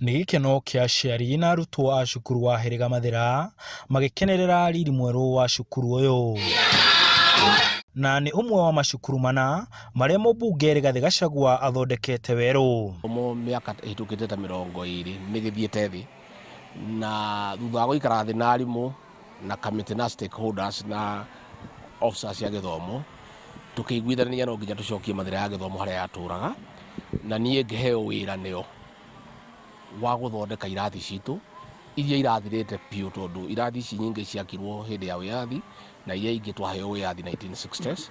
nĩ gĩkeno kĩa aciari na arutwo a cukuru wa Hĩrĩga Mathira magĩkenerera riri mwerũ wa cukuru ũyũ. Na nĩ ũmwe wa macukuru mana marĩa mũmbunge Rigathĩ Gachagua athondekete werũ. Mĩaka ĩhĩtũkĩte ta 20 nĩ gĩthiĩte thĩ, na thutha wa gũikara thĩ na arimũ na kamĩtĩ na stakeholders na officers cia gĩthomo, tũkĩiguithania no nginya tũcokie Mathira ya gĩthomo harĩa yatũraga, na niĩ ngĩheo wĩra nĩo wa gũthondeka irathi citũ iria irathirĩte biũ, tondũ irathi ici nyingĩ ciakirwo hĩndĩ ya wĩyathi na iria ingĩ twaheo wĩyathi 1960s,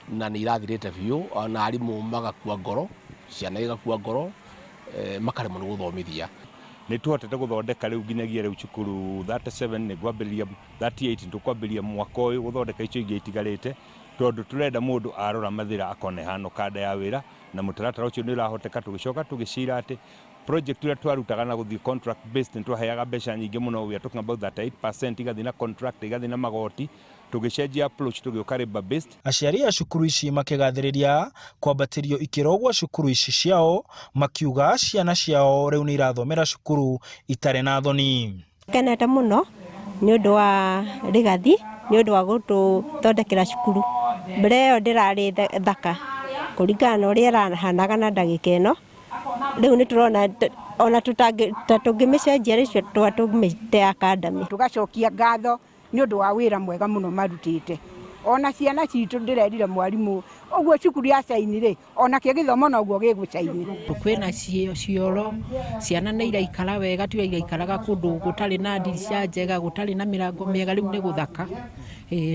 na nĩ irathirĩte biũ, na arimũ magakua ngoro, ciana igakua ngoro, makaremwo nĩ gũthomithia. Nĩ tuhotete gũthondeka rĩu nginyagia rĩu cukuru 37 nĩ kwambĩrĩria 38 tũkwambĩrĩria mwaka ũyũ gũthondeka icio ingĩ itigarĩte, tondũ tũrenda mũndũ arora Mathira akone hano kanda ya wĩra, na mũtaratara ũcio nĩ ũrahoteka. Tũgĩcoka tũgĩcira atĩ project ĩrĩa twarutaga na gũthiĩ contract based nĩ twaheaga mbeca nyingĩ mũno, we are talking about 38% igathiĩ na contract, igathiĩ na magoti, tũgĩcenjia approach tũgĩũka labor based. Aciari a cukuru ici makĩgathĩrĩria kwambatĩrio ikĩro gwa cukuru ici ciao, makiuga ciana ciao rĩu nĩ irathomera cukuru itarĩ na thoni. Kenete mũno nĩ ũndũ wa Rigathĩ, nĩ ũndũ wa gũtũthondekera cukuru. Mbere ĩyo ndĩrarĩ thaka kũringana na ũrĩa ĩrahanaga na ndagĩka ĩno. Rĩu nĩ tũrona ona tũngĩmĩcenjia rĩcio tũmĩte academy. Tũgacokia ngatho nĩ ũndũ wa wĩra mwega mũno marutĩte. Ona ciana citũ ndĩrerire mwarimũ ũguo cukuru ya caini rĩ, ona kĩ gĩthomo noguo gĩgũcaini. Kwĩna cioro, ciana nĩ iraikara wega, tu iraikaraga kũndũ gũtarĩ na ndirica njega, gũtarĩ na mĩrango mĩega, rĩu nĩ gũthaka.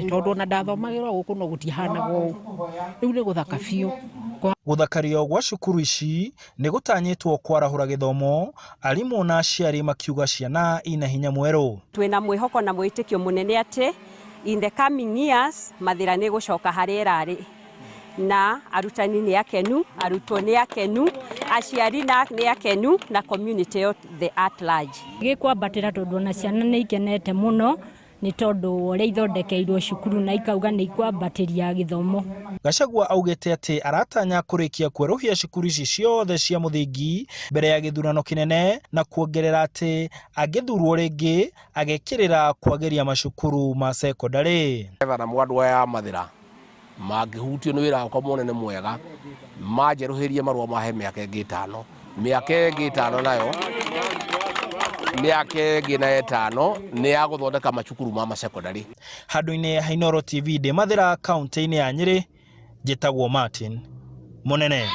Tondũ ona ndathomagĩrwo gũkũ no gũtihanaga ũũ, rĩu nĩ gũthaka biũ. Gũthakario gwa cukuru ici nĩ gũtanyĩtwo kwarahũra gĩthomo, arimũ na aciari makiuga ciana ina hinya mwerũ. Twĩna mwĩhoko na mwĩtĩkio mũnene atĩ in the coming years Mathira nĩ gũcoka harĩa ĩrarĩ, na arutani nĩ akenu, arutwo nĩ akenu, aciari nĩ akenu, na community the at large. Gĩkwambatĩra tondũ na ciana nĩ ikenete mũno nĩ tondũ ũrĩa ithondekeirwo cukuru na ikauga nĩ ikwambatĩria gĩthomo. Gachagua augĩte atĩ aratanya kũrĩkia kwerũhia cukuru ici ciothe cia mũthingi mbere ya gĩthurano kĩnene, na kuongerera atĩ angĩthurwo rĩngĩ agekĩrĩra kwagĩria macukuru ma sekondarĩ. Na mwandu aya Mathira mangĩhutio nĩ wĩra wakwa mũnene mwega, manjerũhĩrie marũa mahe mĩaka ĩngĩ 5, mĩaka ĩngĩ 5 nayo mĩaka ĩngĩ na 5 nĩ ya gũthondeka macukuru ma sekondarĩ. Handũ-inĩ ha Inooro TV ndĩ Mathira, kaunti-inĩ ya Nyĩrĩ, njĩtagwo Martin Mũnene.